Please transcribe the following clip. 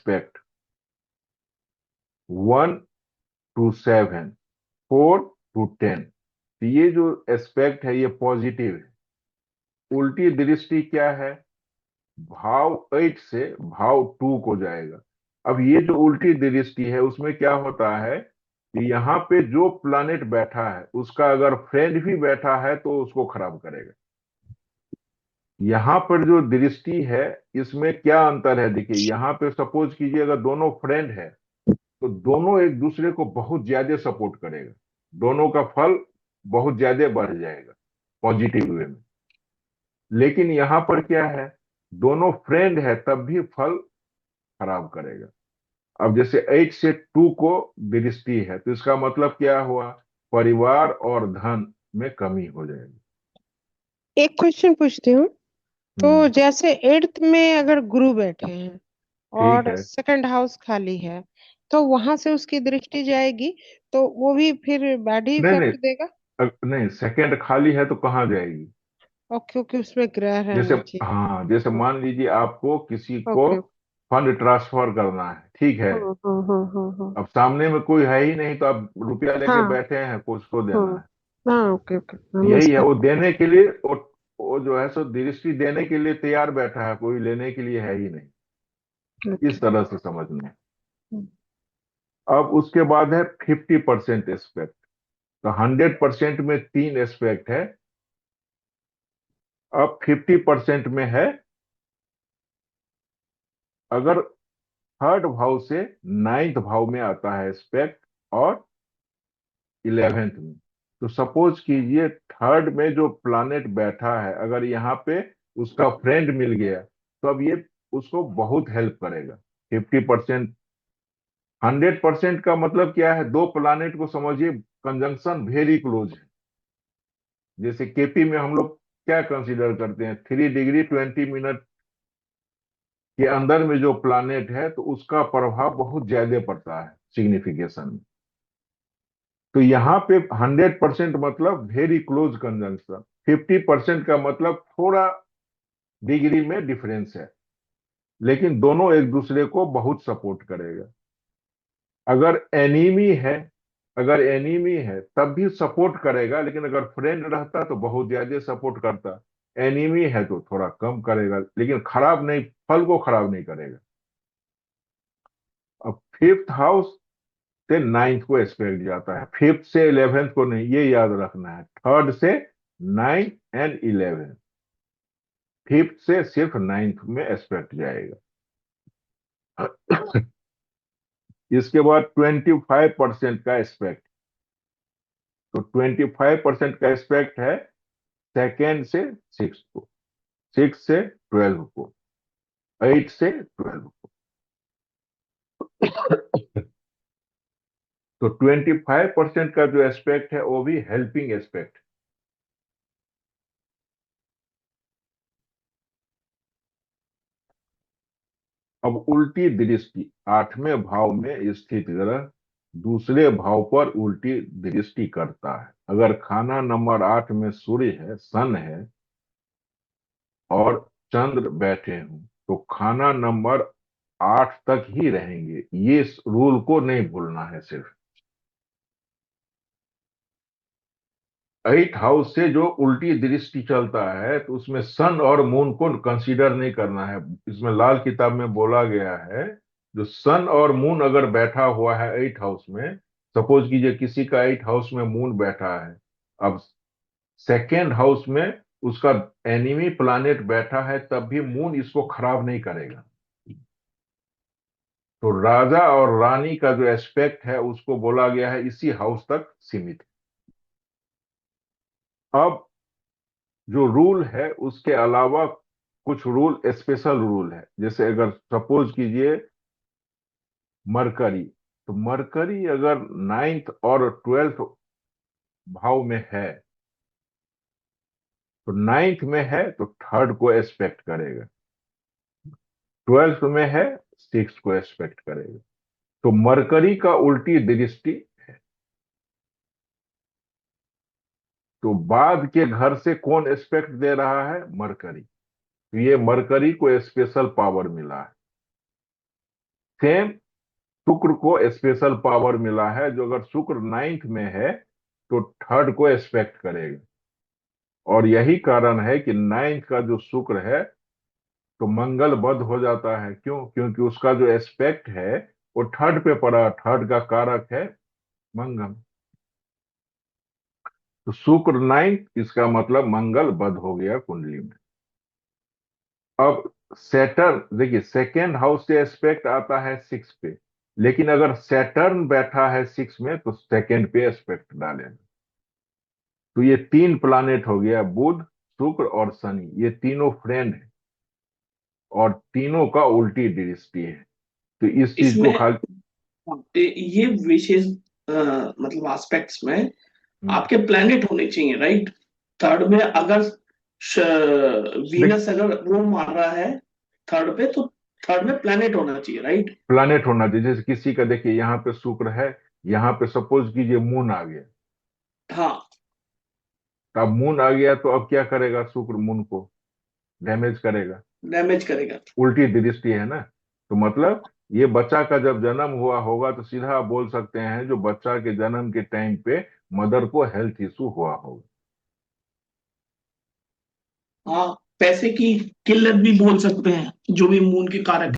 Aspect 1 to 7, 4 to 10। तो ये जो एस्पेक्ट है ये पॉजिटिव है। उल्टी दृष्टि क्या है? भाव 8 से भाव 2 को जाएगा। अब ये जो उल्टी दृष्टि है उसमें क्या होता है कि यहाँ पे जो प्लैनेट बैठा है उसका अगर फ्रेंड भी बैठा है तो उसको खराब करेगा। यहाँ पर जो दृष्टि है इसमें क्या अंतर है, देखिए यहाँ पे सपोज कीजिए अगर दोनों फ्रेंड है तो दोनों एक दूसरे को बहुत ज्यादा सपोर्ट करेगा, दोनों का फल बहुत ज्यादा बढ़ जाएगा पॉजिटिव वे में। लेकिन यहाँ पर क्या है, दोनों फ्रेंड है तब भी फल खराब करेगा। अब जैसे 8 से 2 को दृष्टि है तो इसका मतलब क्या हुआ, परिवार और धन में कमी हो जाएगी। एक क्वेश्चन पूछती हूँ। तो हम्म। जैसे एट्थ में अगर गुरु बैठे हैं ठीक और है। सेकंड हाउस खाली है, तो वहां से उसकी दृष्टि जाएगी, तो वो भी फिर बैड ही नहीं नहीं, इफेक्ट देगा। नहीं सेकंड खाली है तो कहाँ जाएगी? ओके ओके, उसमें ग्रह जैसे, रहना चाहिए। हाँ जैसे मान लीजिए आपको किसी को ओके। फंड ट्रांसफर करना है, ठीक है। हाँ। अब सामने में कोई है ही नहीं तो आप रुपया लेके हाँ बैठे हैं, कुछ को देना हाँ है। हाँ, ओके ओके, यही है, नमस्ते। वो देने के लिए वो जो है सो दृष्टि देने के लिए तैयार बैठा है, कोई लेने के लिए है ही नहीं। ओके। इस तरह से समझना है। अब उसके बाद है 50% एस्पेक्ट। तो 100% में 3 एस्पेक्ट है। अब 50% में है, अगर थर्ड भाव से नाइन्थ भाव में आता है एस्पेक्ट और 11th में। तो सपोज कीजिए थर्ड में जो प्लैनेट बैठा है अगर यहाँ पे उसका फ्रेंड मिल गया तो अब ये उसको बहुत हेल्प करेगा। 50%, 100% का मतलब क्या है, दो प्लैनेट को समझिए कंजंक्शन वेरी क्लोज है। जैसे केपी में हम लोग क्या कंसीडर करते हैं, 3 डिग्री 20 मिनट के अंदर में जो प्लैनेट है तो उसका प्रभाव बहुत ज्यादा पड़ता है सिग्निफिकेशन में। तो यहाँ पे 100% मतलब वेरी क्लोज कंजंक्शन, 50% का मतलब थोड़ा डिग्री में डिफरेंस है, लेकिन दोनों एक दूसरे को बहुत सपोर्ट करेगा। अगर एनीमी है, अगर एनीमी है तब भी सपोर्ट करेगा, लेकिन अगर फ्रेंड रहता तो बहुत ज्यादा सपोर्ट करता। एनीमी है तो थोड़ा कम करेगा, लेकिन खराब नहीं, फल को खराब नहीं करेगा। अब फिफ्थ हाउस से नाइन्थ को एक्सपेक्ट जाता है, फिफ्थ से 11th को नहीं, ये याद रखना है। थर्ड से 9 एंड 11, फिफ्थ से सिर्फ नाइन्थ में एक्सपेक्ट जाएगा। इसके बाद 25% का एक्सपेक्ट। तो 25% का एक्सपेक्ट है सेकेंड से सिक्स को, 6 से 12 को, 8 से 12 को। तो 25% का जो एस्पेक्ट है वो भी हेल्पिंग एस्पेक्ट। अब उल्टी दृष्टि, 8वें भाव में स्थित ग्रह दूसरे भाव पर उल्टी दृष्टि करता है। अगर खाना नंबर 8 में सूर्य है, सन है और चंद्र बैठे हों तो खाना नंबर 8 तक ही रहेंगे। ये इस रूल को नहीं भूलना है सिर्फ। 8 हाउस से जो उल्टी दृष्टि चलता है तो उसमें सन और मून को कंसीडर नहीं करना है। इसमें लाल किताब में बोला गया है, जो सन और मून अगर बैठा हुआ है 8 हाउस में, सपोज कीजिए किसी का 8 हाउस में मून बैठा है, अब सेकेंड हाउस में उसका एनिमी प्लैनेट बैठा है तब भी मून इसको खराब नहीं करेगा। तो राजा और रानी का जो एस्पेक्ट है उसको बोला गया है इसी हाउस तक सीमित है। अब जो रूल है उसके अलावा कुछ रूल, स्पेशल रूल है। जैसे अगर सपोज कीजिए मरकरी, तो मरकरी अगर 9th और 12th भाव में है, तो 9th में है तो थर्ड को एक्सपेक्ट करेगा, 12th में है 6th को एक्सपेक्ट करेगा। तो मरकरी का उल्टी दृष्टि, तो बाद के घर से कौन एक्सपेक्ट दे रहा है, मरकरी। तो ये मरकरी को स्पेशल पावर मिला है। सेम शुक्र को स्पेशल पावर मिला है, जो अगर शुक्र नाइन्थ में है तो थर्ड को एस्पेक्ट करेगा। और यही कारण है कि नाइन्थ का जो शुक्र है तो मंगल बध हो जाता है। क्यों? क्योंकि उसका जो एस्पेक्ट है वो थर्ड पे पड़ा, थर्ड का कारक है मंगल। तो शुक्र नाइन्थ, इसका मतलब मंगल बध हो गया कुंडली में। अब सैटर्न देखिए, सेकेंड हाउस से एस्पेक्ट आता है सिक्स पे, लेकिन अगर सैटर्न बैठा है सिक्स में तो सेकेंड पे एस्पेक्ट डालेगा। तो ये तीन प्लानेट हो गया, बुध, शुक्र और शनि, ये तीनों फ्रेंड है और तीनों का उल्टी दृष्टि है। तो इस चीज को इसमें खाली ये विशेष मतलब एस्पेक्ट्स में हम्म, आपके प्लेनेट होने चाहिए, राइट? थर्ड में अगर देख, वीनस अगर वो मार रहा है थर्ड पे, तो थर्ड में प्लेनेट होना चाहिए, राइट? प्लानेट होना चाहिए। जैसे किसी का देखिए यहाँ पे शुक्र है, यहाँ पे सपोज कीजिए मून आ गया। हाँ, तो अब मून आ गया तो अब क्या करेगा? शुक्र मून को डैमेज करेगा, डैमेज करेगा। उल्टी दृष्टि है ना। तो मतलब ये बच्चा का जब जन्म हुआ होगा तो सीधा आप बोल सकते हैं जो बच्चा के जन्म के टाइम पे मदर को हेल्थ इशू हुआ होगा। हाँ, पैसे की किल्लत भी बोल सकते हैं, जो भी मून के कारक